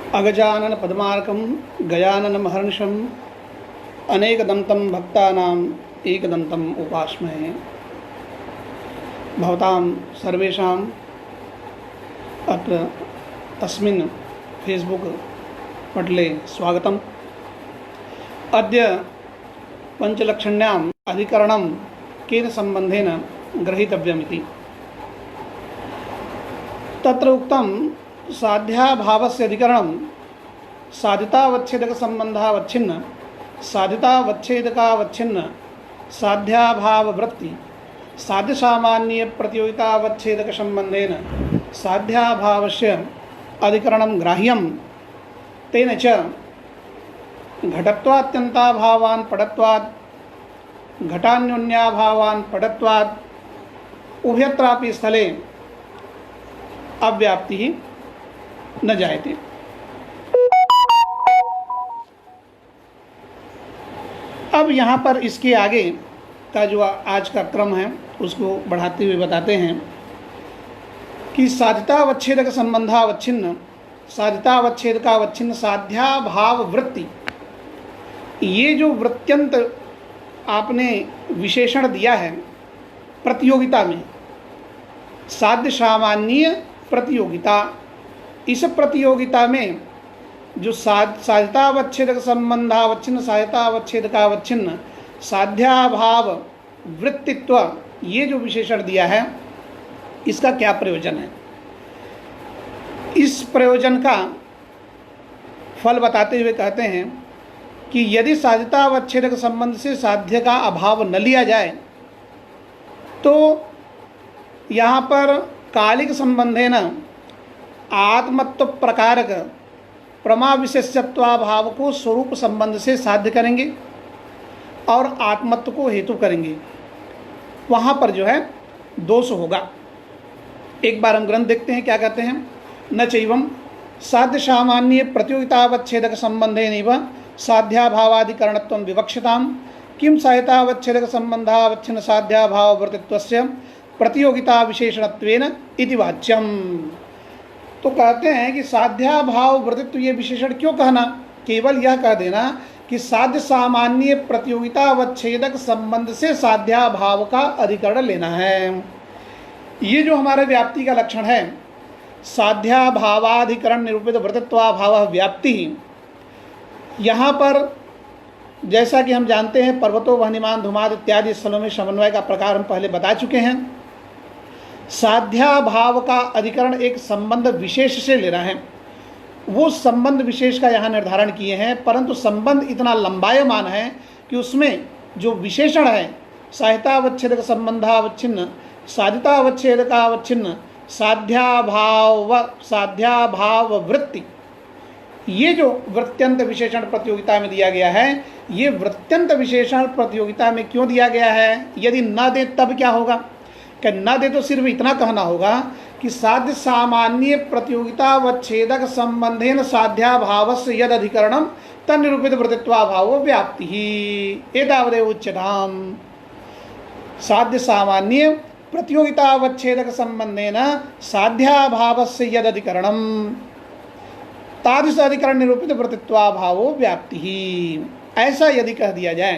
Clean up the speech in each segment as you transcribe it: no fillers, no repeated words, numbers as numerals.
अगजानन पद्मार्कं गजाननमहर्निशम् अनेकदन्तं भक्तानाम् एकदन्तम् उपास्महे। भवतां सर्वेषाम् अत्र अस्मिन् फेस्बुक् पटले स्वागतम्। अद्य पञ्चलक्षण्याम् अधिकरणं केन सम्बन्धेन ग्रहीतव्यमिति। तत्र उक्तं साध्याभावस्य अधिकरणं साधितावच्छेदकसम्बन्धावच्छिन्न साधितावच्छेदकावच्छिन्न साध्याभाववृत्ति साध्यसामान्य प्रतियोगितावच्छेदकसम्बन्धेन साध्याभावस्य अधिकरणं ग्राह्यं। तेन च घटत्वात्यन्ताभावान् पटत्वात् घटान्योन्याभावान् पटत्वात् उभयत्रापि स्थले अव्याप्तिः न जायते। अब यहाँ पर इसके आगे का जो आज का क्रम है उसको बढ़ाते हुए बताते हैं कि साधितावच्छेदक संबंधावच्छिन्न साधितावच्छेदकावच्छिन्न साध्याभाव वृत्ति, ये जो वृत्त्यंत आपने विशेषण दिया है प्रतियोगिता में, साध्य सामान्य प्रतियोगिता, इस प्रतियोगिता में जो साधितावच्छेदक संबंधावच्छिन्न साधितावच्छेदकावच्छिन्न साध्याभाव वृत्तित्व, ये जो विशेषण दिया है इसका क्या प्रयोजन है। इस प्रयोजन का फल बताते हुए कहते हैं कि यदि साधितावच्छेदक संबंध से साध्य का अभाव न लिया जाए तो यहाँ पर कालिक संबंधेन आत्मत्व प्रकारक प्रमा विशेषत्वाभाव को स्वरूप संबंध से साध्य करेंगे और आत्मत्व को हेतु करेंगे, वहाँ पर जो है दोष होगा। एक बार हम ग्रंथ देखते हैं क्या कहते हैं। न चैवं साध्य सामान्य प्रतियोगितावच्छेदक संबंधेनैव साध्याभावादिकरणत्वं विवक्षितां किं साहितावच्छेदक संबंधावच्छिन्न साध्याभाववर्तित्वस्य प्रतियोगिता विशेषणत्वेन इति वाच्यम। तो कहते हैं कि साध्याभाव वर्तित्व ये विशेषण क्यों कहना, केवल यह कह देना कि साध्य सामान्य प्रतियोगितावच्छेदक संबंध से साध्याभाव का अधिकरण लेना है। ये जो हमारे व्याप्ति का लक्षण है, साध्याभावाधिकरण निरूपित वर्तित्वाभाव व्याप्ति, यहाँ पर जैसा कि हम जानते हैं पर्वतो वह्निमान धुमाद इत्यादि स्थलों में समन्वय का प्रकार हम पहले बता चुके हैं। साध्याभाव का अधिकरण एक संबंध विशेष से ले रहा है, वो संबंध विशेष का यहाँ निर्धारण किए हैं, परंतु संबंध इतना लंबायमान है कि उसमें जो विशेषण है साहितावच्छेदक संबंधावच्छिन्न साधितावच्छेदकावच्छिन्न साध्याभाव वृत्ति, ये जो वृत्त्यंत विशेषण प्रतियोगिता में दिया गया है, ये वृत्त्यंत विशेषण प्रतियोगिता में क्यों दिया गया है। यदि न दे तब क्या होगा, कि न दे तो सिर्फ इतना कहना होगा कि साध्य सामान्य प्रतियोगितावच्छेदक संबंधेन साध्याभावस्य यद अधिकरणम तन्निरूपित वृत्तित्वाभावो व्याप्ति एतावदेव उच्यताम्। साध्य सामान्य प्रतियोगितावच्छेदक संबंधेन साध्याभावस्य यद अधिकरणम तादृश अधिकरण निरूपित वृत्तित्वाभावो व्याप्ति, ऐसा यदि कह दिया जाए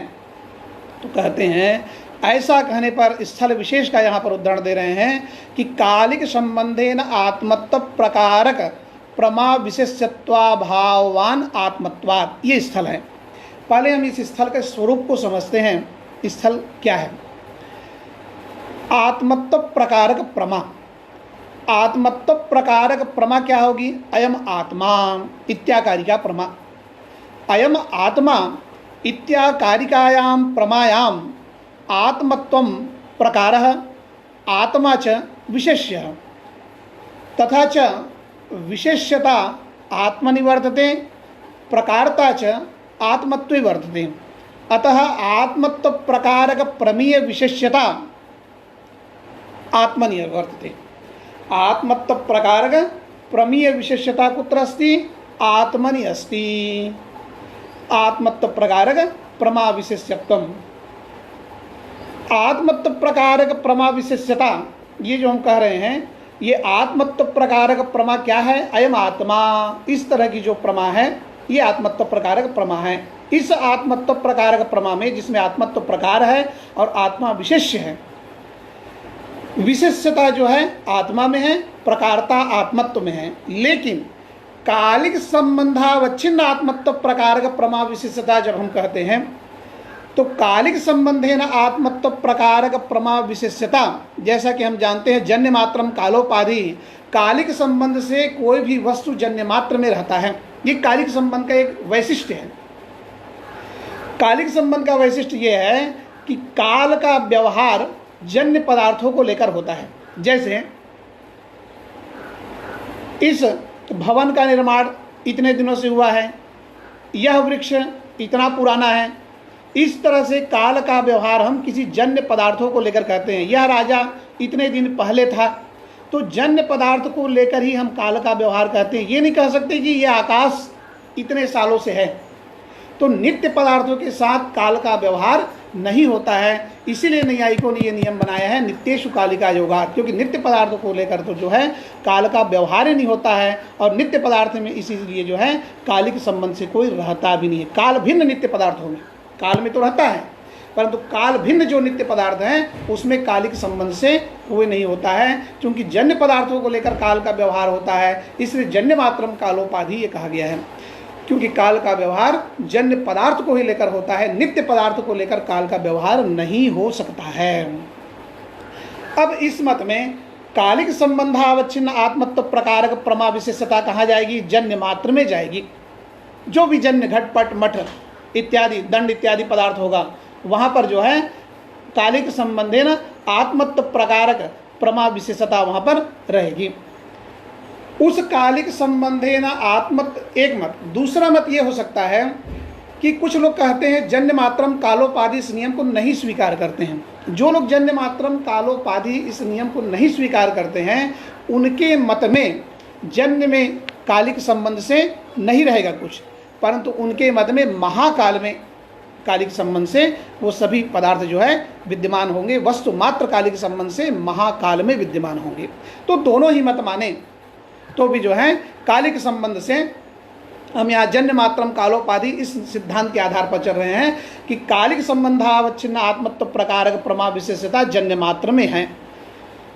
तो कहते हैं, ऐसा कहने पर स्थल विशेष का यहाँ पर उदाहरण दे रहे हैं कि कालिक संबंधेन आत्मत्व प्रकारक प्रमा विशेषत्वाभावान आत्मत्वात्, ये स्थल है। पहले हम इस स्थल के स्वरूप को समझते हैं। स्थल क्या है। आत्मत्व प्रकारक प्रमा, आत्मत्व प्रकारक प्रमा क्या होगी, अयम आत्मा इत्याकारिका प्रमा। अयम आत्मा इत्याकारिकायां प्रमायां आत्मत्वं प्रकारः आत्मा च विशेष्यः तथा च विशेष्यता आत्मनि वर्तते प्रकारता च आत्मत्वे वर्तते। अतः आत्मत्व प्रकारक प्रमेय विशेष्यता आत्मनि वर्तते। आत्मत्व प्रकारक प्रमेय विशेष्यता कुत्र अस्ति, आत्मनि अस्ति। आत्मत्व प्रकारक प्रमा विशेष्यत्वम्, आत्मत्व प्रकारक प्रमा विशेष्यता, ये जो हम कह रहे हैं ये आत्मत्व प्रकारक प्रमा क्या है? अयम आत्मा, इस तरह की जो प्रमा है ये आत्मत्व प्रकारक प्रमा है। इस आत्मत्व प्रकारक प्रमा में, जिसमें आत्मत्व प्रकार है और आत्मा विशेष्य है, विशेष्यता जो है आत्मा में है, प्रकारता आत्मत्व में है, लेकिन कालिक संबंधावच्छिन्न आत्मत्व प्रकारक प्रमा विशेषता जब हम कहते हैं तो कालिक संबंधेन आत्मत्व प्रकारक प्रमा विशेषता, जैसा कि हम जानते हैं जन्य मात्रम कालोपाधि, कालिक संबंध से कोई भी वस्तु जन्य मात्र में रहता है। ये कालिक संबंध का एक वैशिष्ट्य है। कालिक संबंध का वैशिष्ट्य ये है कि काल का व्यवहार जन्य पदार्थों को लेकर होता है। जैसे इस भवन का निर्माण इतने दिनों से हुआ है, यह वृक्ष इतना पुराना है, इस तरह से काल का व्यवहार हम किसी जन्य पदार्थों को लेकर कहते हैं। यह राजा इतने दिन पहले था, तो जन्य पदार्थ को लेकर ही हम काल का व्यवहार कहते हैं। ये नहीं कह सकते कि यह आकाश इतने सालों से है। तो नित्य पदार्थों के साथ काल का व्यवहार नहीं होता है, इसीलिए न्यायिकों ने यह नियम बनाया है नित्येषु कालिका योगा, क्योंकि नित्य पदार्थों को लेकर तो जो है काल का व्यवहार ही नहीं होता है, और नित्य पदार्थ में इसीलिए जो है कालिक संबंध से कोई रहता भी नहीं है। काल भिन्न नित्य पदार्थों में, काल में तो रहता है, परंतु काल भिन्न जो नित्य पदार्थ हैं उसमें कालिक संबंध से कोई नहीं होता है। क्योंकि जन्य पदार्थों को लेकर काल का व्यवहार होता है, इसलिए जन्य मात्रम कालोपाधि ये कहा गया है, क्योंकि काल का व्यवहार जन्य पदार्थ को ही लेकर होता है, नित्य पदार्थ को लेकर काल का व्यवहार नहीं हो सकता है। अब इस मत में कालिक संबंधावच्छिन्न आत्मत्व प्रकारक प्रमा विशेषता कहाँ जाएगी? जन्य मात्र में जाएगी। जो भी जन्य घटपट मठ इत्यादि दंड इत्यादि पदार्थ होगा वहाँ पर जो है कालिक संबंधेन आत्मत्व प्रकारक प्रमा विशेषता वहाँ पर रहेगी। उस कालिक संबंधेन आत्मत्व एक मत। दूसरा मत ये हो सकता है कि कुछ लोग कहते हैं जन्य मात्रम कालोपाधि इस नियम को नहीं स्वीकार करते हैं। जो लोग जन्य मात्रम कालोपाधि इस नियम को नहीं स्वीकार करते हैं उनके मत में जन्य में कालिक संबंध से नहीं रहेगा कुछ, परंतु उनके मत में महाकाल में कालिक संबंध से वो सभी पदार्थ जो है विद्यमान होंगे, वस्तु मात्र कालिक संबंध से महाकाल में विद्यमान होंगे। तो दोनों ही मत माने तो भी जो है कालिक संबंध से हम यहाँ जन्य मात्रम कालोपाधि इस सिद्धांत के आधार पर चल रहे हैं कि कालिक संबंधावच्छिन्न आत्मत्व प्रकारक प्रमा विशेषता जन्य मात्र में है।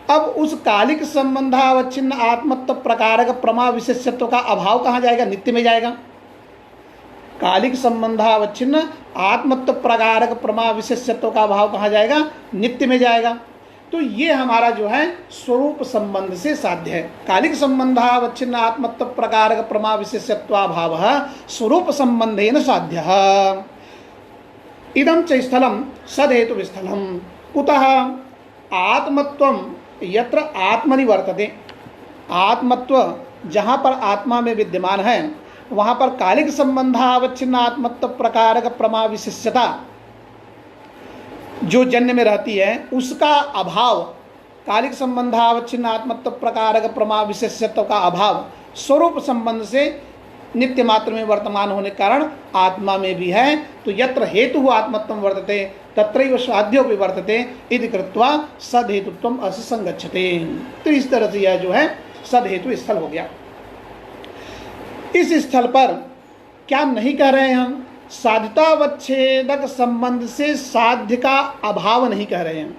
अब उस कालिक संबंधावच्छिन्न आत्मत्व प्रकारक प्रमा विशेषत्व का अभाव कहाँ जाएगा? नित्य में जाएगा। कालिक संबंधावच्छिन्न आत्मत्व प्रकारक प्रमा विशेषत्व का अभाव कहाँ जाएगा? नित्य में जाएगा। तो ये हमारा जो है स्वरूप संबंध से साध्य है। कालिक संबंधावच्छिन्न आत्मत्व प्रकारक प्रमा विशेषत्वाभाव स्वरूप संबंधेन साध्य। इदं च स्थलम सदहेतु स्थलम कुतः आत्मत्वम यत्र आत्मनि वर्तते। आत्मत्व जहाँ पर आत्मा में विद्यमान है वहाँ पर कालिक संबंधावच्छिन्न आत्मत्व प्रकारक प्रमा विशेषता जो जन्य में रहती है उसका अभाव, कालिक संबंधावच्छिन्न आत्मत्व प्रकारक प्रमा विशेषत्व का अभाव स्वरूप संबंध से नित्य मात्र में वर्तमान होने के कारण आत्मा में भी है। तो यत्र हेतु आत्मत्वं वर्तते तत्रैव साध्योपि वर्तते इति कृत्वा सदहेतुत्वम असंगच्छते। तो इस तरह से यह जो है सदहेतु स्थल हो गया। इस स्थल पर क्या नहीं कह रहे हैं हम? साध्यतावच्छेदक संबंध से साध्य का अभाव नहीं कह रहे हैं।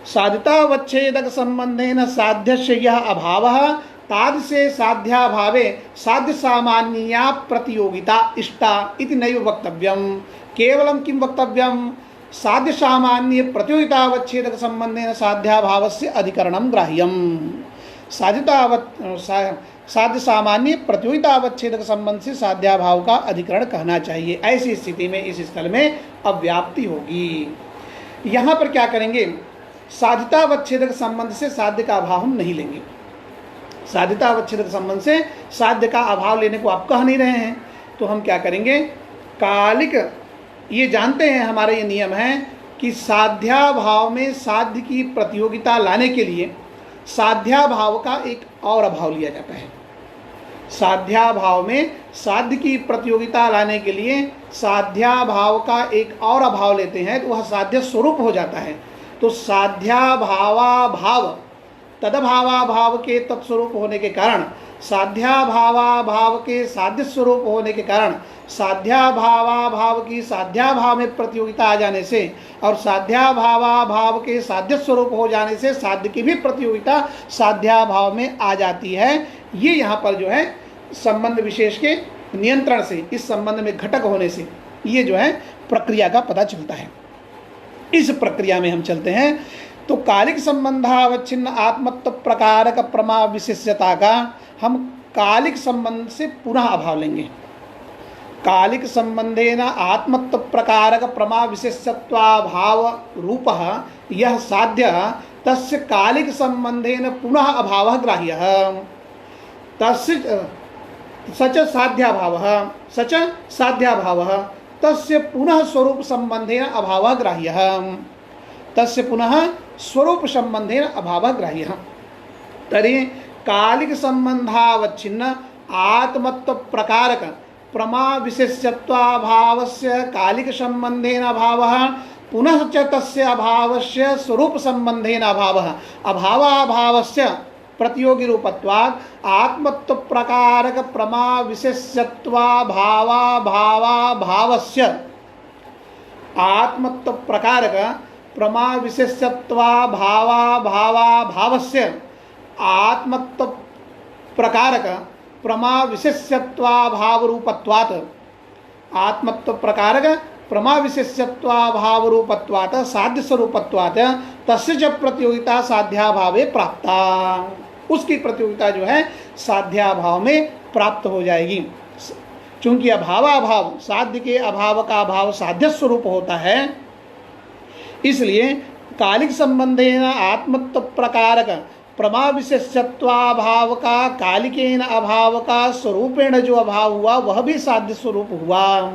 साध्यतावच्छेदक संबंधेन साध्यस्य यह अभावः तादृशे साध्याभावे साध्य सामान्या प्रतियोगिता इष्टा इति नैव वक्तव्यम। केवलं किं वक्तव्यम? साध्य सामान्य प्रतियोगितावच्छेदक संबंधेन साध्याभावस्य अधिकरणं ग्राह्यम। साध्य सामान्य प्रतियोगितावच्छेदक संबंध से साध्याभाव का अधिकरण कहना चाहिए। ऐसी स्थिति में इस स्थल में अव्याप्ति होगी। यहाँ पर क्या करेंगे? साध्यतावच्छेदक संबंध से साध्य का अभाव हम नहीं लेंगे। साध्यतावच्छेदक संबंध से साध्य का अभाव लेने को आप कह नहीं रहे हैं, तो हम क्या करेंगे? कालिक, ये जानते हैं हमारा ये नियम है कि साध्याभाव में साध्य की प्रतियोगिता लाने के लिए साध्याभाव का एक और अभाव लिया जाता है। साध्याभाव में साध्य की प्रतियोगिता लाने के लिए साध्याभाव का एक और अभाव लेते हैं तो वह साध्य स्वरूप हो जाता है। तो साध्याभावाभाव तदभावाभाव के तत्स्वरूप होने के कारण, साध्याभावाभाव के साध्य स्वरूप होने के कारण, साध्याभावाभाव की साध्याभाव में प्रतियोगिता आ जाने से और साध्याभावाभाव के साध्य स्वरूप हो जाने से साध्य की भी प्रतियोगिता साध्याभाव में आ जाती है। ये यहाँ पर जो है संबंध विशेष के नियंत्रण से, इस संबंध में घटक होने से ये जो है प्रक्रिया का पता चलता है। इस प्रक्रिया में हम चलते हैं। तो कालिक संबंधावच्छिन्न आत्मत्व प्रकारक प्रमा विशेष्यता का हम कालिक संबंध से पुनः अभाव लेंगे। कालिक संबंधेन आत्मत्व प्रकारक प्रमा विशेषत्वाभाव रूपः यह साध्य तस्य कालिक संबंधेन पुनः अभावः ग्राह्यः तस्य सच साध्याभावः तस्य पुनः स्वरूप संबंधेन अभावः ग्राह्यः तस्य पुनः स्वरूप संबंधेन अभावः ग्राह्यः। तर्हि कालिक संबंधावच्छिन्न आत्मत्व प्रकारक प्रमा विशेषत्वाभावस्य कालिक संबंधेन अभावः पुनः च तस्य अभावस्य स्वरूप संबंधेन अभावः अभावाभावस्य प्रतियोगी रूपत्वात् आत्मत्व प्रकारक प्रमा विशेषत्वाभावाभावस्य आत्मत्व प्रकारक प्रमा विशेषत्वाभावाभावस्य आत्मत्व प्रकारक प्रमा विशेषत्वाभाव रूपत्वात् आत्मत्व प्रकारक प्रमा विशेषत्वाभाव रूपत्वात् साध्य स्वरूपत्वात् तस्य च प्रतियोगिता साध्याभावे प्राप्ता, उसकी प्रतियोगिता जो है साध्याभाव में प्राप्त हो जाएगी। चूंकि अभावाभाव साध्य के अभाव का अभाव साध्य स्वरूप होता है, इसलिए कालिक संबंधेन आत्मत्व प्रकारक प्रमा विशेषत्वाभाव का कालिकेन अभाव का स्वरूपेण जो अभाव हुआ वह भी साध्य स्वरूप हुआ,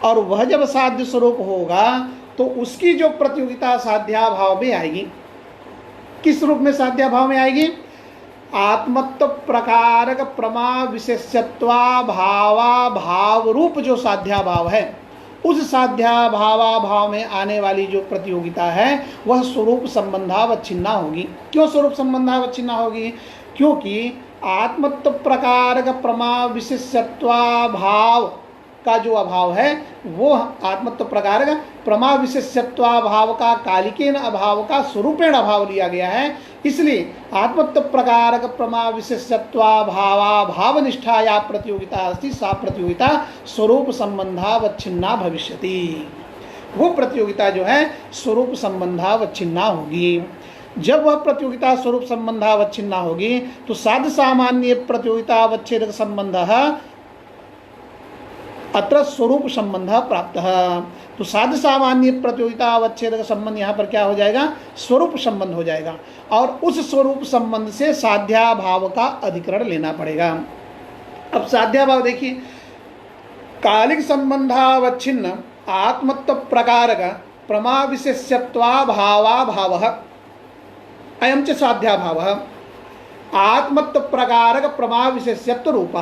और वह जब साध्य स्वरूप होगा तो उसकी जो प्रतियोगिता साध्याभाव में आएगी। किस रूप में साध्याभाव में आएगी? आत्मत्व प्रकारक प्रमा विशेषत्वाभाव रूप जो साध्याभाव है, उस साध्याभावाभाव में आने वाली जो प्रतियोगिता है वह स्वरूप संबंधावच्छिन्ना होगी। क्यों स्वरूप संबंधावच्छिन्ना होगी? क्योंकि आत्मत्व प्रकारक प्रमा विशेषत्वाभाव का जो अभाव है वो आत्मत्व प्रकारक प्रमा विशेषत्वाभाव का कालिकेन अभाव का स्वरूपेण अभाव लिया गया है। इसलिए आत्मत्व प्रकारक प्रमा विशेषत्वाभावाभाव निष्ठा या प्रतियोगिता अस्ति सा प्रतियोगिता स्वरूप संबंधावच्छिन्ना भविष्यति। वो प्रतियोगिता जो है स्वरूप संबंधावच्छिन्ना होगी। जब वह प्रतियोगिता स्वरूप संबंधावच्छिन्ना होगी तो साध सामान्य प्रतियोगितावच्छेदक संबंधः अत्र स्वरूप संबंध प्राप्त है। तो साध सामान्य प्रतियोगिता अवच्छेद संबंध यहाँ पर क्या हो जाएगा? स्वरूप संबंध हो जाएगा, और उस स्वरूप संबंध से साध्याभाव का अधिकरण लेना पड़ेगा। अब साध्याभाव देखिए, कालिक संबंधावच्छिन्न आत्मत्व प्रकारक प्रमा विशेषत्वाभावाभावः अयं च साध्याभावः आत्मत्व प्रकारक प्रमा विशेष्यत्व रूप।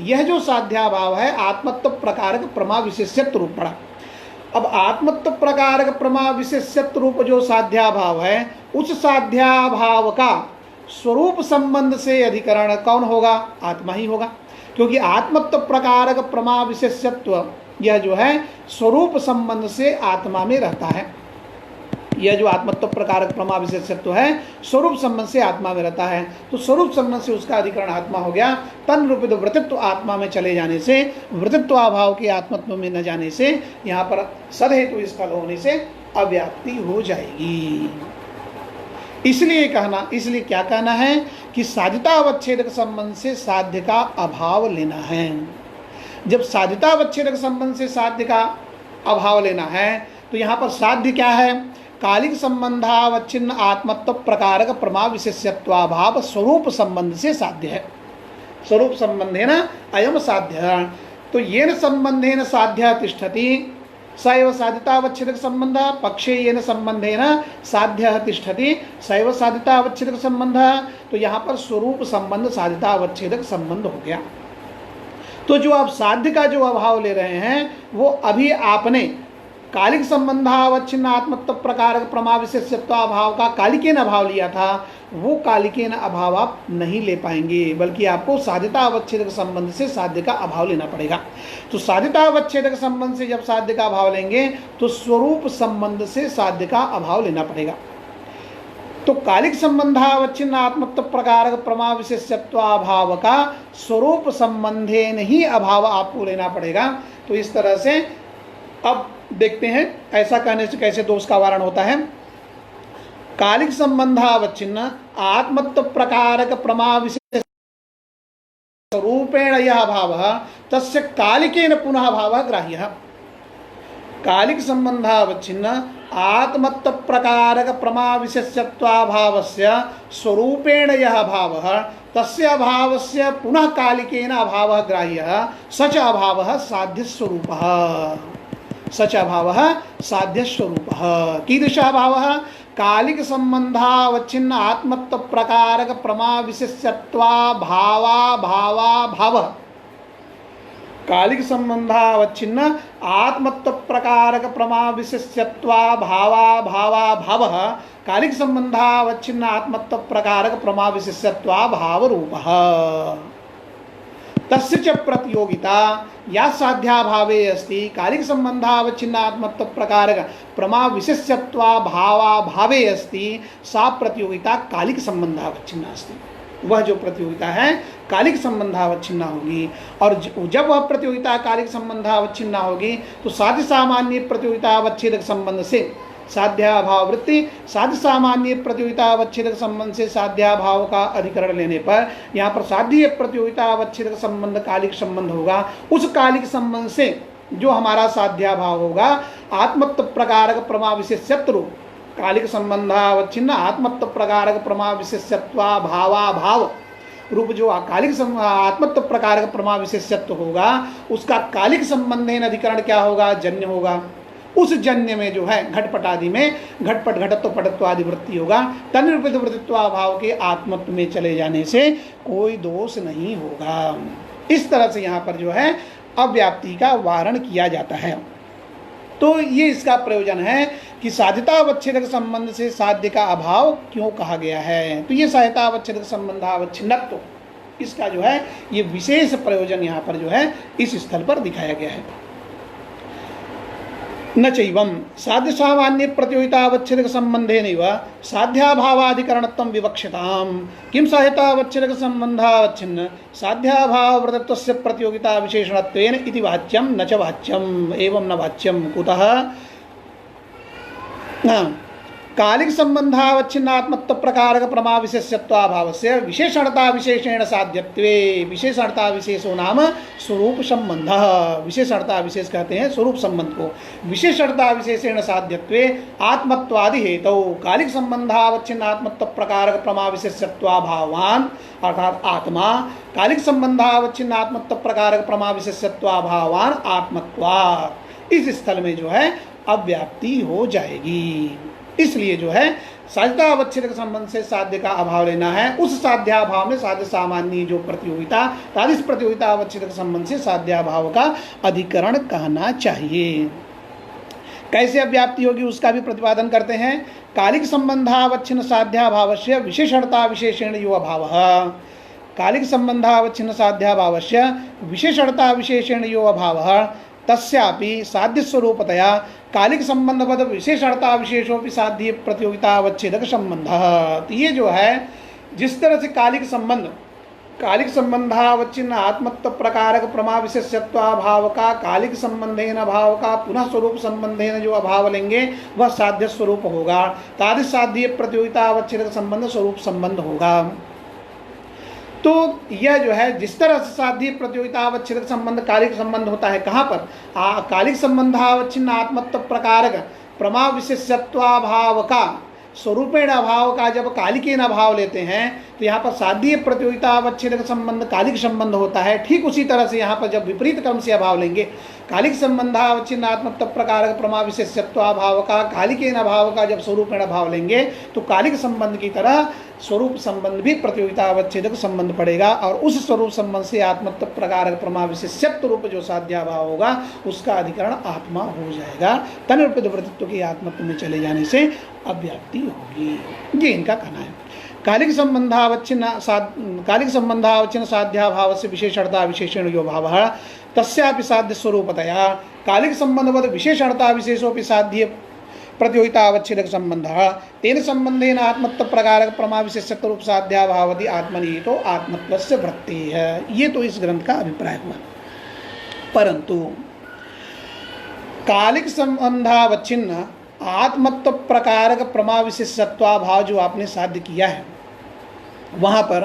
यह जो साध्याभाव है आत्मत्व प्रकारक प्रमा विशेष्यत्व रूप पड़ा। अब आत्मत्व प्रकारक प्रमा विशेष्यत्व रूप जो साध्याभाव है उस साध्याभाव का स्वरूप संबंध से अधिकरण कौन होगा? आत्मा ही होगा, क्योंकि आत्मत्व प्रकारक प्रमा विशेष्यत्व यह जो है स्वरूप संबंध से आत्मा में रहता है। यह जो आत्मत्व प्रकारक प्रमा विशेषत्व है स्वरूप संबंध से आत्मा में रहता है, तो स्वरूप संबंध से उसका अधिकरण आत्मा हो गया। तन रूपित वृत्तित्व आत्मा में चले जाने से, वृत्तित्वाभाव के आत्मत्व में न जाने से यहाँ पर सदहेतु स्थल होने से अव्याप्ति हो जाएगी। इसलिए क्या कहना है कि साध्यतावच्छेदक संबंध से साध्य का अभाव लेना है। जब साध्यतावच्छेदक संबंध से साध्य का अभाव लेना है तो यहाँ पर साध्य क्या है? कालिक संबंधावच्छिन्न आत्मत्व प्रकारक प्रमा विशेषत्वाभाव स्वरूप संबंध से साध्य है। स्वरूप संबंधेन अयम साध्य। तो येन संबंधेन साध्य तिष्ठति स एव साध्यतावच्छेदक संबंध, पक्षे येन संबंधेन साध्य तिष्ठति स एव साध्यतावच्छेदक संबंध। तो यहाँ पर स्वरूप संबंध साध्यतावच्छेदक संबंध हो गया। तो जो आप साध्य का जो अभाव ले रहे हैं वो अभी आपने कालिक संबंधावच्छिन्न आत्मत्व प्रकारक प्रमा विशेषत्वाभाव का कालिकेन अभाव लिया था, वो कालिकेन अभाव आप नहीं ले पाएंगे, बल्कि आपको साध्यता अवच्छेदक संबंध से साध्य का अभाव लेना पड़ेगा। तो साध्यता अवच्छेदक संबंध से जब साध्य का अभाव लेंगे तो स्वरूप संबंध से साध्य का अभाव लेना पड़ेगा। तो कालिक संबंधावच्छिन्न आत्मत्व प्रकारक प्रमा विशेषत्वाभाव का स्वरूप संबंधे नहीं अभाव आपको लेना पड़ेगा। तो इस तरह से अब देखते हैं ऐसा कहने से कैसे दोष का वारण होता है। कालिक संबंधावच्छिन्न आत्मत्व प्रकारक प्रमा विशेष रूपेण यह भाव तस्य कालिकेन पुनः भाव ग्राह्य। कालिक संबंधावच्छिन्न आत्मत्व प्रकारक प्रमा विशेषत्वाभावस्य स्वरूपेण यह भाव तस्य अभावस्य पुनः कालिकेन अभावः ग्राह्यः सच अभावः साध्य स्वरूपः। सच अभावः साध्य स्वरूपः। कीदृशः अभावः? कालिक संबंधावच्छिन्न आत्मत्व प्रकारक प्रमा विशेषत्वाभावा भावा भाव। कालिक संबंधावच्छिन्न आत्मत्व प्रकारक प्रमा विशेषत्वाभावा भावा भाव कालिक संबंधावच्छिन्न आत्मत्व प्रकारक प्रमा विशेषत्वाभाव रूपः। तस्य च प्रतियोगिता या साध्याभावे अस्ति कालिक संबंधावच्छिन्न आत्मत्व प्रकारक प्रमा विशेषत्वाभावा भावे अस्ति सा प्रतियोगिता कालिक संबंधावच्छिन्न अस्ति। वह जो प्रतियोगिता है कालिक संबंधावच्छिन्न होगी, और जब वह प्रतियोगिता कालिक संबंधावच्छिन्न होगी तो साध्य सामान्य प्रतियोगितावच्छेदक संबंध से साध्याभाव वृत्ति, साध्य सामान्य प्रतियोगितावच्छेदक संबंध से साध्याभाव का अधिकरण लेने पर यहाँ पर साध्य प्रतियोगितावच्छेदक संबंध कालिक संबंध होगा। उस कालिक संबंध से जो हमारा साध्याभाव होगा आत्मत्व प्रकारक प्रमा विशेषत्व रूप कालिक संबंधावच्छिन्न आत्मत्व प्रकारक प्रमा विशेषत्वाभावाभाव रूप जो कालिक आत्मत्व प्रकारक प्रमा विशेषत्व होगा उसका कालिक संबंधेन अधिकरण क्या होगा? जन्य होगा। उस जन्य में जो है घटपट आदि में घटपट घटत्व पटत्व आदि वृत्ति होगा। तन्निरूपित वृत्तित्वाभाव के आत्मत्व में चले जाने से कोई दोष नहीं होगा। इस तरह से यहाँ पर जो है अव्याप्ति का वारण किया जाता है। तो ये इसका प्रयोजन है कि साध्यतावच्छेदक संबंध से साध्य का अभाव क्यों कहा गया है। तो ये साध्यतावच्छेदक संबंधावच्छिन्नत्व इसका जो है ये विशेष प्रयोजन यहाँ पर जो है इस स्थल पर दिखाया गया है। न चैवं साध्य सामान्य प्रतियोगितावच्छेदक संबंधेनैव साध्याभावाधिकरणत्वं विवक्षिताम्। किं साध्यतावच्छेदक संबंधावच्छिन्न साध्याभाववृत्तस्य प्रतियोगिता विशेषणत्वेन इति वाच्यं न च वाच्यम्। एवं न वाच्यं कुतः? कालिक संबंधावच्छिन्नात्मत्व प्रकारक प्रमा विशेषत्वाभावस्य विशेषणता विशेषेण साध्यत्वे। विशेषणता विशेषो नाम स्वरूप संबंध। विशेषणता विशेष कहते हैं स्वरूप संबंध को। विशेषणता विशेषेण साध्यत्वे आत्मत्वादि हेतौ कालिक संबंधावच्छिन्नात्मत्व प्रकारक प्रमा विशेषत्वाभावान अर्थात आत्मा कालिक संबंधावच्छिन्नात्मत्व प्रकारक प्रमा विशेषत्वाभावान आत्मत्वात् इस स्थल में जो है अव्याप्ति हो जाएगी। इसलिए जो है साध्यतावच्छेदक संबंध से साध्य का अभाव लेना है। उस साध्याभाव में साध्य सामान्य जो प्रतियोगिता तादिश प्रतियोगितावच्छेदक संबंध से साध्याभाव का अधिकरण कहना चाहिए। कैसे अव्याप्ति होगी उसका भी प्रतिपादन करते हैं। कालिक संबंधावच्छिन्न साध्याभावस्य विशेषणता विशेषेण यो अभावः। कालिक संबंधावच्छिन्न साध्याभावस्य विशेषणता विशेषेण यो अभावः तस्यापि साध्य स्वरूपतया कालिक संबंधपद विशेषणता विशेषोपि साध्य प्रतियोगितावच्छेदक संबंध। तो ये जो है जिस तरह से कालिक संबंधावच्छिन्न आत्मत्व प्रकारक प्रमा विशेषत्वाभाव का कालिक संबंधेन अभाव का पुनः स्वरूप संबंधेन जो अभाव लेंगे वह साध्य स्वरूप होगा। तादृश साध्य प्रतियोगितावच्छेदक संबंध स्वरूप संबंध होगा। तो यह जो है जिस तरह से साध्य प्रतियोगितावच्छेदक संबंध कालिक संबंध होता है कहाँ पर? कालिक संबंधावच्छिन्न आत्मत्व प्रकारक प्रमा विशेषत्वाभाव का स्वरूपेण अभाव का जब कालिकेन अभाव लेते हैं तो यहाँ पर साध्य प्रतियोगितावच्छेदक संबंध कालिक संबंध होता है। ठीक उसी तरह से यहाँ पर जब विपरीत क्रम से अभाव लेंगे कालिक संबंधावच्छिन्न आत्मत्व प्रकारक प्रमा विशेषत्वाभाव का कालिकेन अभाव का जब स्वरूपेण अभाव लेंगे तो कालिक संबंध की तरह स्वरूप संबंध भी प्रतियोगिता अवच्छेदक संबंध पड़ेगा, और उस स्वरूप संबंध से आत्मत्व प्रकारक प्रमा विशेषत्व रूप जो साध्याभाव होगा उसका अधिकरण आत्मा हो जाएगा। तनिरूपित वृत्तित्व के आत्मत्व में चले जाने से अव्याप्ति होगी, ये इनका कहना है। कालिक संबंधावच्छिन्न साध्याभाव से विशेषणता विशेषण यो भाव तस्यापि साध्य स्वरूपतया कालिक संबंधवद विशेषणता विशेषोपि साध्य प्रतियोगिता अवच्छेदक संबंध तेन संबंधेन आत्मत्व प्रकारक प्रमा विशेषत्व रूप साध्याभावति आत्मनि तो आत्मत्वस्य वृत्ति है। ये तो इस ग्रंथ का अभिप्राय हुआ। परंतु कालिक संबंधावच्छिन्न आत्मत्व प्रकारक प्रमा विशेषत्वाभाव जो आपने साध्य किया है, वहाँ पर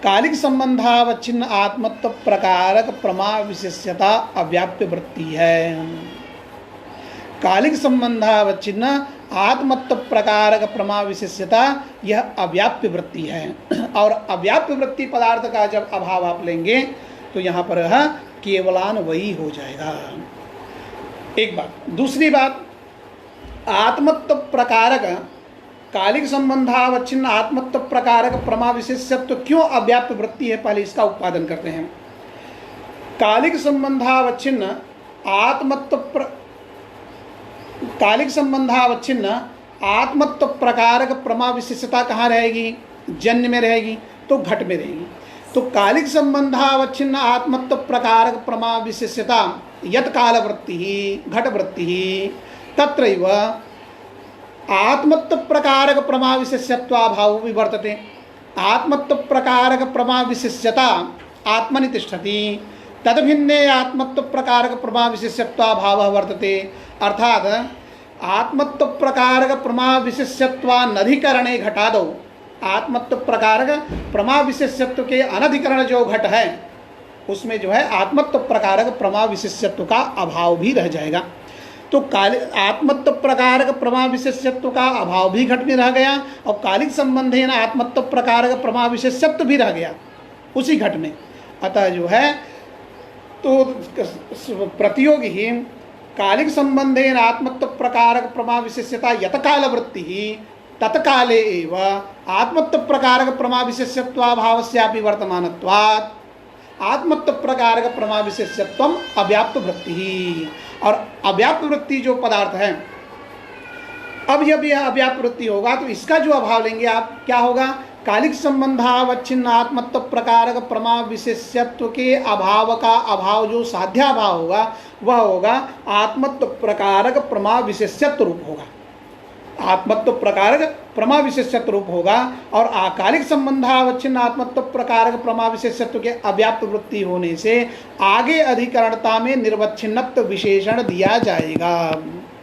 कालिक संबंधावच्छिन्न आत्मत्व प्रकारक प्रमा विशेषता अव्याप्य वृत्ति है। कालिक संबंधावच्छिन्न आत्मत्व प्रकारक प्रमा विशेषता यह अव्याप्य वृत्ति है, और अव्याप्य वृत्ति पदार्थ का जब अभाव आप लेंगे तो यहाँ पर यह केवलान्वयी हो जाएगा। एक बात। दूसरी बात, आत्मत्व प्रकारक कालिक संबंधावच्छिन्न आत्मत्व प्रकारक प्रमा विशेषत्व क्यों अव्याप्य वृत्ति है, पहले इसका उत्पादन करते हैं। कालिक संबंधावच्छिन्न आत्मत्व प्रकारक प्रमा विशेषता कहाँ रहेगी? जन्य में रहेगी, तो घट में रहेगी। तो कालिक संबंधावच्छिन्न आत्मत्व प्रकारक प्रमा विशेषता यत काल वृत्ति ही घट वृत्ति ही तत्रैव आत्मत्व प्रकारक प्रमा विशेषत्वाभाव विवर्तते। आत्मत्व प्रकारक प्रमा विशेषता आत्मनि तिष्ठति, तद्भिन्ने आत्मत्व प्रकारक प्रमा विशेषत्वाभाव वर्तते। अर्थात आत्मत्व प्रकारक प्रमा विशेषत्वानधिकरणे घटादौ, आत्मत्व प्रकारक प्रमा विशेषत्व के अनधिकरण जो घट है उसमें जो है आत्मत्व प्रकारक प्रमा विशेषत्व का अभाव भी रह जाएगा। तो आत्मत्व प्रकारक प्रमा विशेषत्व का अभाव भी घट में रह गया, और कालिक संबंधेन आत्मत्व प्रकारक प्रमा विशेषत्व भी रह गया उसी घट में। अतः जो है तो प्रतियोगी ही कालिक संबंधेन आत्मत्व प्रकारक प्रमा विशेषता यतकाल वृत्ति ही तत्काले एव आत्मत्व प्रकारक प्रमा विशेषत्वाभावस्यापि वर्तमानत्वात् आत्मत्व प्रकारक प्रमा विशेषत्वम अव्याप्त वृत्ति ही। और अव्याप्त वृत्ति जो पदार्थ है, अब जब यह अव्याप्त वृत्ति होगा तो इसका जो अभाव लेंगे आप, क्या होगा? कालिक संबंधावच्छिन्न आत्मत्व प्रकारक प्रमा विशेषत्व के अभाव का अभाव जो साध्याभाव होगा वह होगा आत्मत्व प्रकारक प्रमा विशेषत्व रूप होगा, आत्मत्व प्रकारक प्रमा विशेषत्व रूप होगा। और अकालिक संबंधावच्छिन्न आत्मत्व प्रकारक प्रमा विशेषत्व के अव्याप्त वृत्ति होने से आगे अधिकरणता में निर्वच्छिन्नत्व विशेषण दिया जाएगा।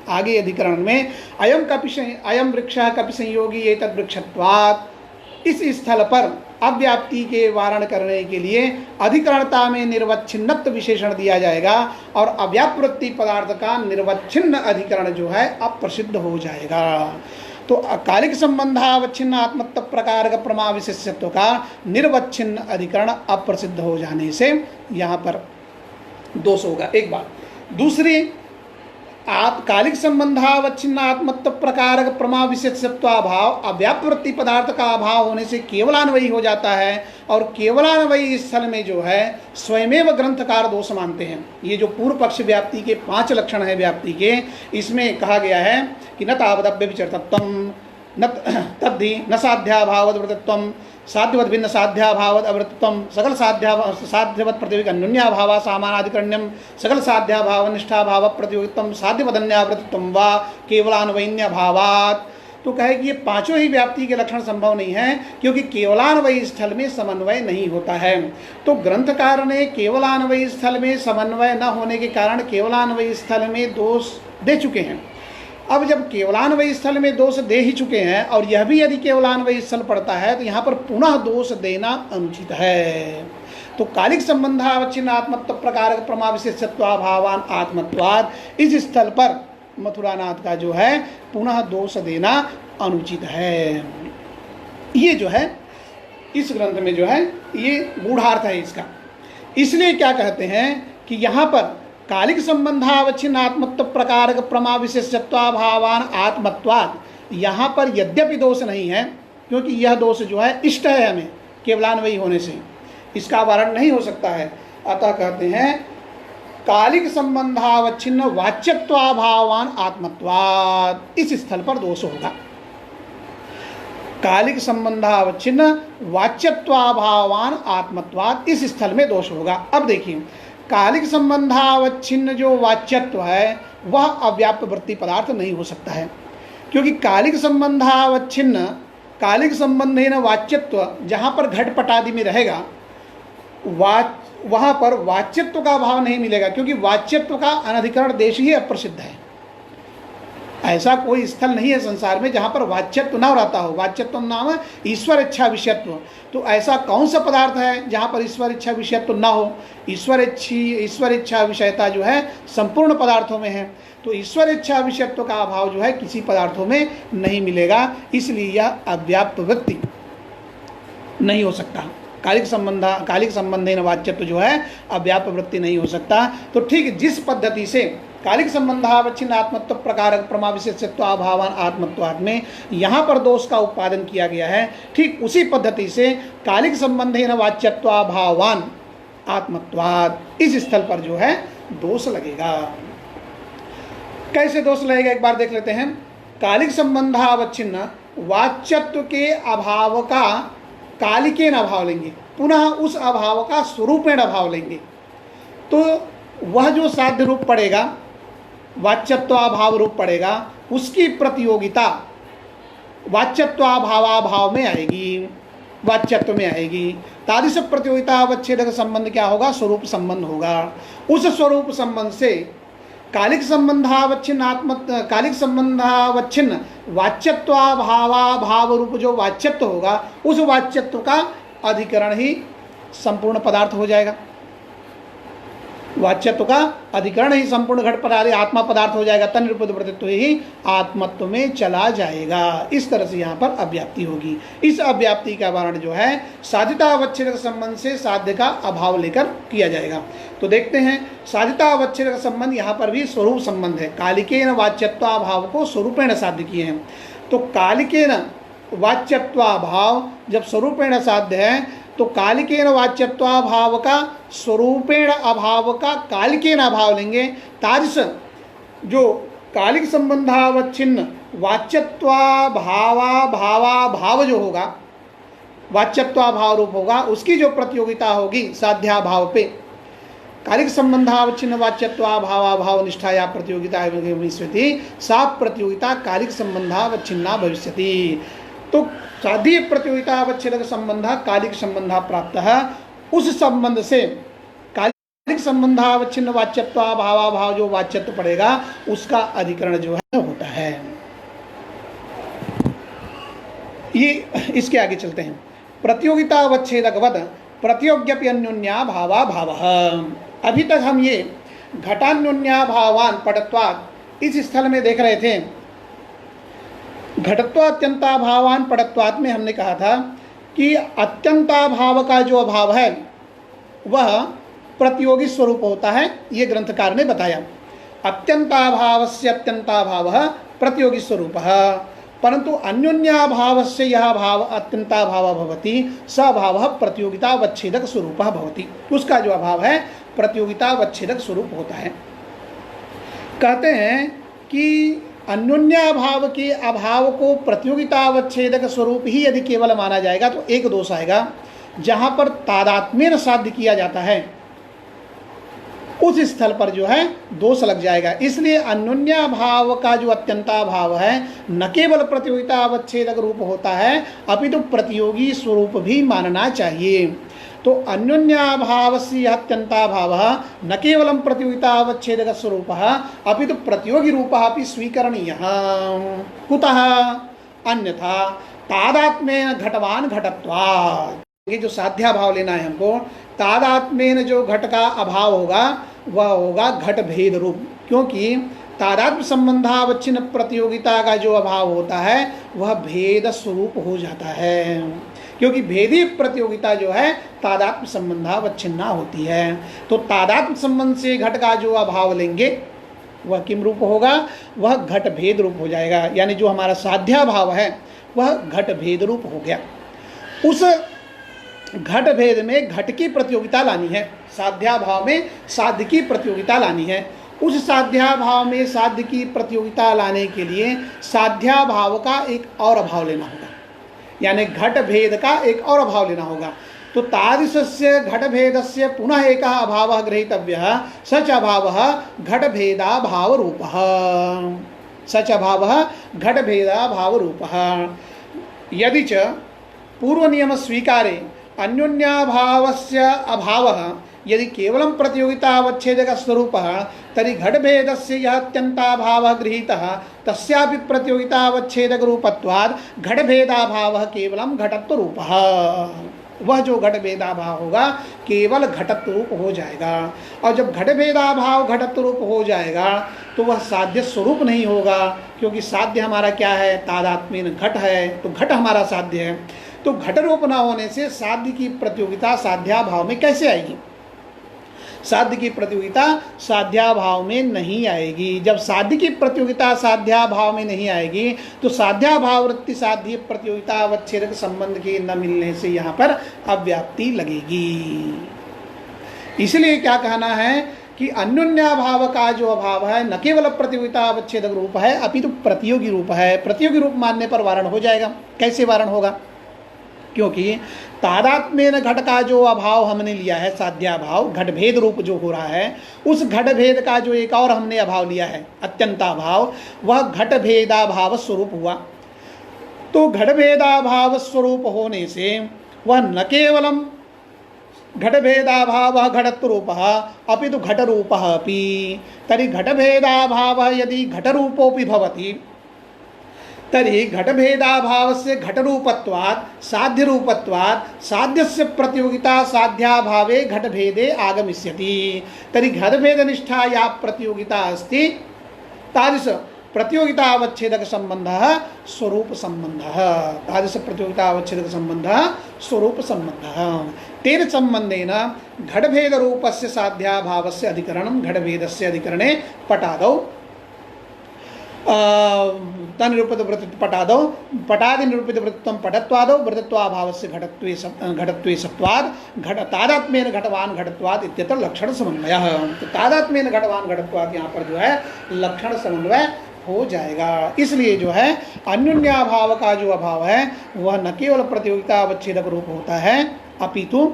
आगे अधिकरण में अयम वृक्षः कपि संयोगी एतद् वृक्षत्वात्, इस स्थल पर अव्याप्ति के वारण करने के लिए अधिकरणता में निर्वच्छिन्नत्व विशेषण दिया जाएगा, और अव्याप्त वृत्ति पदार्थ का निर्वच्छिन्न अधिकरण जो है अप्रसिद्ध हो जाएगा। तो कालिक संबंधावच्छिन्न आत्मत्व प्रकारक प्रमा विशेषत्व का निर्वच्छिन्न अधिकरण अप्रसिद्ध हो जाने से यहाँ पर दोष होगा, एक बात। दूसरी, कालिक संबंधावच्छिन्न आत्मत्व प्रकारक प्रमा विशेषत्वाभाव अव्याप्त वृत्ति पदार्थ का अभाव होने से केवलान्वयी हो जाता है, और केवलान्वयी स्थल में जो है स्वयमेव ग्रंथकार दोष मानते हैं। ये जो पूर्व पक्ष व्याप्ति के 5 लक्षण है व्याप्ति के, इसमें कहा गया है कि न तावदव्य विचरतत्वम न तद्धि न साध्याभावद्वृतत्वम साध्यवद भिन्न साध्याभावद अवृतत्वम सकल साध्यवद प्रतियोगिक अन्योन्याभाव सामानाधिकरण्यम सकल साध्याभाव निष्ठाभाव प्रतियोगित्वम साध्यवदन्यावृतत्वम वा केवलान्वयन्यभावात्। तो कहे कि ये पांचों ही व्याप्ति के लक्षण संभव नहीं है, क्योंकि केवलान्वयी स्थल में समन्वय नहीं होता है। तो ग्रंथकार ने केवलान्वयी स्थल में समन्वय न होने के कारण केवलान्वयी स्थल में दोष दे चुके हैं। अब जब केवलान्वयी स्थल में दोष दे ही चुके हैं, और यह भी यदि केवलान्वयी स्थल पड़ता है तो यहाँ पर पुनः दोष देना अनुचित है। तो कालिक संबंधावच्छिन्न आत्मत्व प्रकारक प्रमा विशेषत्वाभावान आत्मत्वाद, इस स्थल पर मथुरानाथ का जो है पुनः दोष देना अनुचित है। ये जो है इस ग्रंथ में जो है ये गूढ़ार्थ है इसका। इसलिए क्या कहते हैं कि यहाँ पर कालिक संबंधावच्छिन्न आत्मत्व प्रकारक प्रमा विशेषत्वाभावान आत्मत्वात्, यहाँ पर यद्यपि दोष नहीं है, क्योंकि यह दोष जो है इष्ट है हमें केवलान्वयी होने से, इसका वारण नहीं हो सकता है। अतः कहते हैं कालिक संबंधावच्छिन्न वाच्यत्वाभावान आत्मत्वात्, इस स्थल पर दोष होगा। कालिक संबंधावच्छिन्न वाच्यत्वाभावान आत्मत्वात्, इस स्थल में दोष होगा। अब देखिए, कालिक संबंधावच्छिन्न जो वाच्यत्व है वह अव्याप्त वृत्ति पदार्थ नहीं हो सकता है, क्योंकि कालिक संबंधावच्छिन्न, कालिक संबंधेन वाच्यत्व जहाँ पर घटपट आदि में रहेगा वहाँ पर वाच्यत्व का भाव नहीं मिलेगा, क्योंकि वाच्यत्व का अनधिकरण देश ही अप्रसिद्ध है। ऐसा कोई स्थल नहीं है संसार में जहाँ पर वाच्यत्व न रहता हो। वाच्यत्व नाम है ईश्वर इच्छा विषयत्व, तो ऐसा कौन सा पदार्थ है जहाँ पर ईश्वर इच्छा विषयत्व न हो। ईश्वर इच्छा विषयता जो है संपूर्ण पदार्थों में है, तो ईश्वर इच्छा विषयत्व का अभाव जो है किसी पदार्थों में नहीं मिलेगा, इसलिए यह अव्याप्त वृत्ति नहीं हो सकता। कालिक संबंधेन वाच्यत्व जो है अव्याप्त वृत्ति नहीं हो सकता। तो ठीक जिस पद्धति से कालिक संबंधावच्छिन्न आत्मत्व प्रकारक प्रमा विशेषत्वाभावान आत्मत्वात् में यहाँ पर दोष का उत्पादन किया गया है, ठीक उसी पद्धति से कालिक संबंधेन वाच्यत्वाभावान आत्मत्वात्, इस स्थल पर जो है दोष लगेगा। कैसे दोष लगेगा एक बार देख लेते हैं। कालिक संबंधावच्छिन्न वाच्यत्व के अभाव का कालिकेन अभाव लेंगे, पुनः उस अभाव का स्वरूपेण अभाव लेंगे, तो वह जो साध्य रूप पड़ेगा, वाच्यत्वाभाव रूप पड़ेगा, उसकी प्रतियोगिता वाच्यत्वाभावाभाव में आएगी, वाच्यत्व में आएगी। तादृश प्रतियोगिता अवच्छेदक संबंध क्या होगा? स्वरूप संबंध होगा। उस स्वरूप संबंध से कालिक संबंधावच्छिन्न वाच्यत्वाभावाभाव रूप जो वाच्यत्व होगा, उस वाच्यत्व का अधिकरण ही संपूर्ण पदार्थ हो जाएगा। वाच्यत्व का अधिकरण ही संपूर्ण घट पदार्थ आत्मा पदार्थ हो जाएगा। तन्निरूपित वृत्तित्व ही आत्मत्व में चला जाएगा। इस तरह से यहाँ पर अव्याप्ति होगी। इस अव्याप्ति का वारण जो है साध्यता अवच्छेदक संबंध से साध्य का अभाव लेकर किया जाएगा। तो देखते हैं, साध्यता अवच्छेदक संबंध यहाँ पर भी स्वरूप संबंध है। कालिकेन वाच्यत्वाभाव को स्वरूपेण साध्य किए हैं। तो कालिकेन वाच्यत्वाभाव जब स्वरूपेण साध्य है, तो कालिकेन वाच्यत्वाभाव का स्वरूपेण अभाव का कालिकेन अभाव लेंगे। तादृश जो कालिक संबंधावच्छिन्न वाच्यत्वाभावाभाव जो होगा, वाच्यत्वाभाव रूप होगा, उसकी जो प्रतियोगिता होगी साध्याभाव पे, कालिक संबंधावच्छिन्न वाच्यत्वाभावाभाव निष्ठा या प्रतियोगिता भविष्यति, सा प्रतियोगिता कालिक संबंधावच्छिन्ना भविष्यति। तो साध्य प्रतियोगिता अवच्छेदक संबंध कालिक संबंध प्राप्त है। उस संबंध से कालिक संबंधावच्छिन्न वाच्यत्वाभावाभाव जो वाच्यत्व पड़ेगा, उसका अधिकरण जो है होता है। ये इसके आगे चलते हैं। प्रतियोगिता अवच्छेदकवद प्रतियोग्यपि अन्योन्या भावा भाव। अभी तक हम ये घटान्योन्याभावान पटत्वात् इस स्थल में देख रहे थे। घटत्वात्यंताभावान पटत्वात् में हमने कहा था कि अत्यंताभाव का जो अभाव है वह प्रतियोगी स्वरूप होता है, ये ग्रंथकार ने बताया। अत्यंताभावस्य अत्यंताभाव प्रतियोगी स्वरूप, परंतु अन्योन्याभावस्य यह भाव अत्यंताभाव भवति, स भाव प्रतियोगितावच्छेदक स्वरूप भवति। उसका जो अभाव है प्रतियोगितावच्छेदक स्वरूप होता है। कहते हैं कि अन्योन्याभाव के अभाव को प्रतियोगितावच्छेदक स्वरूप ही यदि केवल माना जाएगा तो एक दोष आएगा। जहाँ पर तादात्म्येन साध्य किया जाता है उस स्थल पर जो है दोष लग जाएगा। इसलिए अन्योन्याभाव का जो अत्यंताभाव है न केवल प्रतियोगितावच्छेदक रूप होता है, अपितु प्रतियोगी स्वरूप भी मानना चाहिए। तो अन्योन्याभावस्य अत्यंताभाव न केवलं प्रतियोगितावच्छेदक स्वरूप अपितु प्रतियोगी रूप अपि स्वीकरणीयः। कुतः? अन्यथा तादात्म्येन घटवान घटत्वात्। ये जो साध्याभाव लेना है हमको, तादात्म्येन जो घट का अभाव होगा वह होगा घट भेद रूप, क्योंकि तादात्म्य संबंधावच्छिन्न प्रतियोगिता का जो अभाव होता है वह भेद स्वरूप हो जाता है। क्योंकि भेदी प्रतियोगिता जो है तादात्म्य संबंधावच्छिन्ना होती है। तो तादात्म्य संबंध से घट का जो अभाव लेंगे वह किम रूप होगा, वह घट भेद रूप हो जाएगा। यानी जो हमारा साध्याभाव है वह घट भेद रूप हो गया। उस घट भेद में घट की प्रतियोगिता लानी है, साध्याभाव में साध्य की प्रतियोगिता लानी है। उस साध्याभाव में साध्य की प्रतियोगिता लाने के लिए साध्याभाव का एक और अभाव लेना होगा, यानी घट भेद का एक और अभाव लेना होगा। तो तादृशस्य घट भेदस्य पुनः एक अभावः ग्रहीतव्यः, सच अभावः घट भेदाभाव रूपः। सच अभावः घट भेदाभाव रूपः। यदि च पूर्व नियम स्वीकारे अन्योन्याभावस्य अभावः यदि केवलं प्रतियोगितावच्छेदक स्वरूपः तर्हि घटभेदस्य यः अत्यन्ताभावः गृहीतः तस्यापि प्रतियोगितावच्छेदक रूपत्वात् घटभेदाभावः केवलं घटत्व रूपः। वह जो घटभेदाभाव होगा केवल घटत्व रूप हो जाएगा। और जब घटभेदाभाव घटत्व रूप हो जाएगा तो वह साध्य स्वरूप नहीं होगा, क्योंकि साध्य हमारा क्या है, तादात्म्येन घट है, तो घट हमारा साध्य है। तो घट रूप न होने से साध्य की प्रतियोगिता साध्याभाव में कैसे आएगी? साध्य की प्रतियोगिता साध्याभाव में नहीं आएगी। जब साध्य की प्रतियोगिता साध्याभाव में नहीं आएगी तो साध्याभाव वृत्ति साध्य प्रतियोगिता अवच्छेदक संबंध के न मिलने से यहाँ पर अव्याप्ति लगेगी। इसलिए क्या कहना है कि अन्योन्याभाव का जो अभाव है न केवल प्रतियोगिता अवच्छेदक रूप है अपितु प्रतियोगी रूप है। प्रतियोगी रूप मानने पर वारण हो जाएगा। कैसे वारण होगा? क्योंकि तादात्म्येन घट का जो अभाव हमने लिया है, साध्याभाव, घट भेद रूप जो हो रहा है, उस घट भेद का जो एक और हमने अभाव लिया है अत्यंताभाव, वह घट भेदाभाव स्वरूप हुआ। तो घट भेदाभाव स्वरूप होने से वह न केवलम घट भेदाभाव घटत्व रूपः अपितु घट रूपः अपि। तर्हि घट भेदाभावः यदि घट रूपोऽपि भवति तर्हि घटभेदाभावस्य घटरूपत्वात् साध्यरूपत्वात् साध्यस्य प्रतियोगिता साध्याभावे घटभेदे आगमिष्यति। तर्हि घटभेदनिष्ठा या प्रतियोगिता अस्ति तादृश प्रतियोगितावच्छेदक संबंधः स्वरूप संबंधः। तादृश प्रतियोगितावच्छेदक संबंधः स्वरूप संबंधः। तेन संबंधेन घटभेदरूपस्य साध्याभावस्य अधिकरणं घटभेदस्य अधिकरणे पटादौ तनिरूपित वृत्तित्व पटादौ पटादि निरूपित वृत्तित्वं पटत्वादौ वृत्तित्वाभावस्य घटत्वे सत्वात् घट तादात्म्येन घटवान घटत्वात् इत्यत्र लक्षण समन्वयः। तो तादात्म्येन घटवान घटत्वात् यहाँ पर जो है लक्षण समन्वय हो जाएगा। इसलिए जो है अन्योन्याभाव का जो अभाव है वह न केवल प्रतियोगिता अवच्छेदक रूप होता है अपितु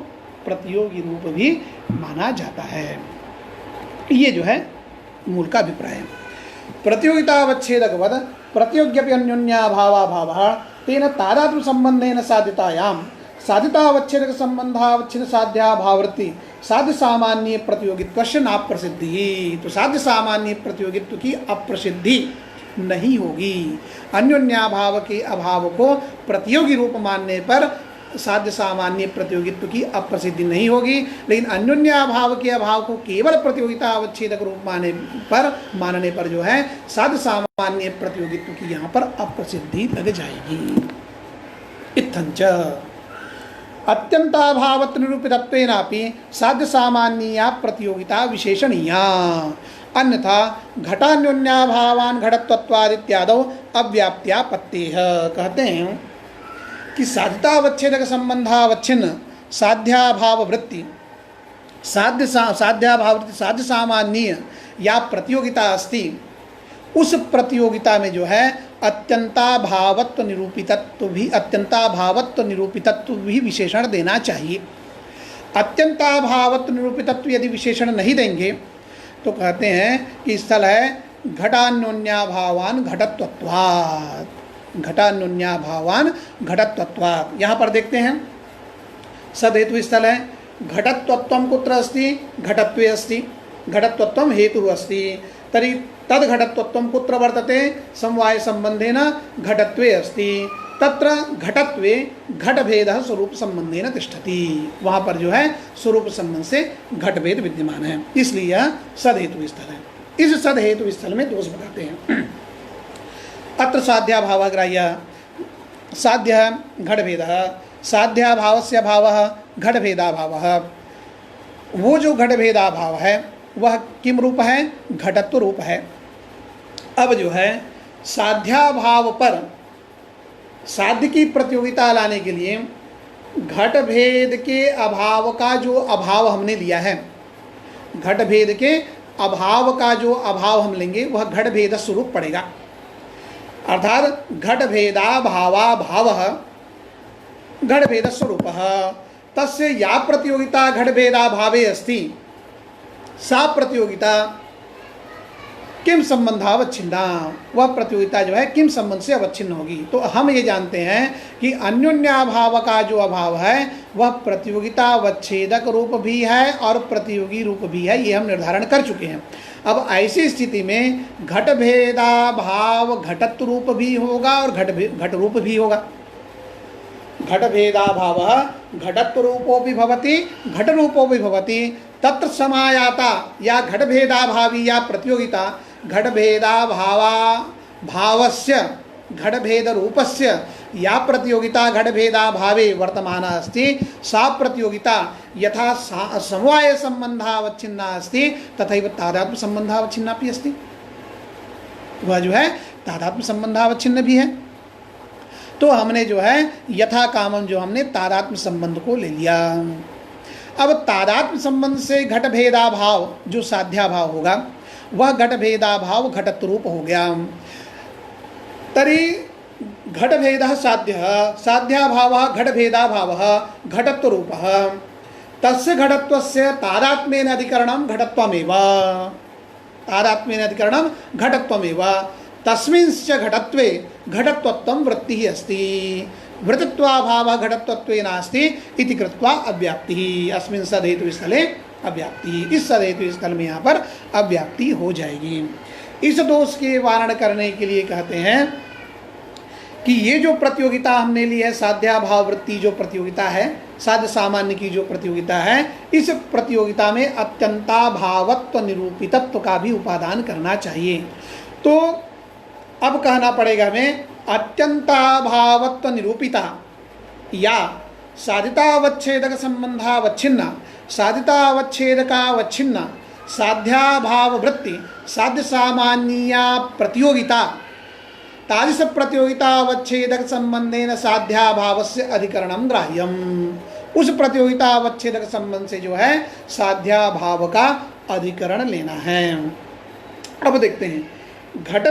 प्रतियोगी रूप भी माना जाता है। ये जो है मूल का अभिप्राय है। प्रतियोगितावच्छेदकवद प्रतियोग्यपि अन्योन्याभावाभावः तेन तादात्म्य संबंधेन साध्यतायां साध्यतावच्छेदक संबंधावच्छिन्न साध्याभाववृत्ति साध्य सामान्य प्रतियोगित्वस्य नाप्रसिद्धि। तो साध्य सामान्य प्रतियोगित्व की अप्रसिद्धि नहीं होगी। अन्योन्याभाव के अभाव को प्रतियोगी रूप मानने पर साध्य सामान्य प्रतियोगित्व की अप्रसिद्धि नहीं होगी, लेकिन अन्योन्याभाव के अभाव को केवल प्रतियोगिता अवच्छेदक रूप मानने पर जो है साध्य सामान्य प्रतियोगित्व की यहाँ पर अप्रसिद्धि लग जाएगी। इत्थंच अत्यंताभावत्व निरूपितत्वेनापि साध्य सामान्या प्रतियोगिता विशेषणीया, अन्यथा घटान्योन्याभावान घटत्वाद इत्यादौ अव्याप्त्यापत्तेः। कहते हैं कि साध्यतावच्छेदक संबंधावच्छिन्न साध्याभाव वृत्ति साध्य सामान्य या प्रतियोगिता अस्ति, उस प्रतियोगिता में जो है अत्यंताभावत्व निरूपितत्व भी विशेषण देना चाहिए। अत्यंताभावत्व निरूपितत्व यदि विशेषण नहीं देंगे तो कहते हैं कि स्थल है घटान्योन्याभावान घटत्वात्। घटान्योन्याभावान घटत्वात्। यहाँ पर देखते हैं सदहेतु स्थल है। घटत्वत्वं कुत्र अस्ति? घटत्वे अस्ति। घटत्वत्वं हेतुः अस्ति। तर्हि तद् घटत्वत्वं कुत्र वर्तते? समवाय संबंधेन घटत्वे अस्ति। तत्र घटत्वे घटभेदः स्वरूप संबंधेन तिष्ठति। वहाँ पर जो है स्वरूप संबंध से घटभेद विद्यमान है, इसलिए यह सदहेतु स्थल है। इस सदहेतु स्थल में दोष बताते हैं। अत्र साध्याभावग्राह्य साध्य घटभेदः साध्याभावस्य भावः घटभेदाभावः। वो जो घटभेदाभाव है वह किम रूप है? घटत्व रूप है। अब जो है साध्याभाव पर साध्य की प्रतियोगिता लाने के लिए घट भेद के अभाव का जो अभाव हमने लिया है, घट भेद के अभाव का जो अभाव हम लेंगे वह घट भेद स्वरूप पड़ेगा। अर्थात घट भेदा भावा भाव घट भेद स्वरूप तस्य या प्रतियोगिता घट भेदा भावे अस्ति सा प्रतियोगिता किम संबंधावच्छिन्ना, वह प्रतियोगिता जो है किम संबंध से अवच्छिन्न होगी। तो हम ये जानते हैं कि अन्योन्याभाव का जो अभाव है वह प्रतियोगितावच्छेदक रूप भी है और प्रतियोगी रूप भी है, ये हम निर्धारण कर चुके हैं। अब ऐसी स्थिति में घट भेदा भाव घटत्व रूप भी होगा और घट रूप भी होगा। घट भेदा भाव घटत्व रूपो भी भवति घट रूपो भी भवति। तत्र समायाता या घट भेदा भावी या प्रतियोगिता घट भेदा भावा भावस्य घट भेद रूपस्य या प्रतियोगिता घट भेदा भावे वर्तमाना अस्ति सा प्रतियोगिता यथा समवाय संबंधावच्छिन्ना अस्ति तथैव तादात्म्य संबंधावच्छिन्ना भी अस्ति। वह जो है तादात्म्य संबंधावच्छिन्न भी है। तो हमने जो है यथा कामम जो हमने तादात्म्य संबंध को ले लिया। अब तादात्म्य संबंध से घट भेदा भाव जो साध्याभाव होगा वह घट भेदा भाव घटत्व रूप हो गया। तरी घट भेद साध्य साध्याभाव घट भेदा भाव घटत्व रूप तस्य घटत्वस्य तादात्म्येन अधिकरणं घटत्वमेव तादात्म्येन अधिकरणं घटत्वमेव तस्मिंश्च घटत्वे घटत्वत्वं वृत्तिः अस्ति वृत्तत्वाभावः घटत्वत्वेन नास्ति इति कृत्वा अव्याप्तिः अस्मिन् सदहेतु स्थले अव्याप्ति। इस सदहेतु स्थल में यहाँ पर अव्याप्ति हो जाएगी। इस दोष के वारण करने के लिए कहते हैं कि ये जो प्रतियोगिता हमने ली है साध्याभाव वृत्ति जो प्रतियोगिता है साध्य सामान्य की जो प्रतियोगिता है इस प्रतियोगिता में अत्यंताभावत्व निरूपितत्व का भी उपादान करना चाहिए। तो अब कहना पड़ेगा हमें अत्यंताभावत्व निरूपिता या साधितावच्छेदक संबंधावच्छिन्ना साधितावच्छेदकावच्छिन्ना साध्याभाव वृत्ति साध्य सामान्या प्रतियोगिता तादृश प्रतियोगितावच्छेदक संबंधेन साध्याभावस्य अधिकरणं ग्राह्यम। उस प्रतियोगितावच्छेदक संबंध से जो है साध्याभाव का अधिकरण लेना है। अब देखते हैं घट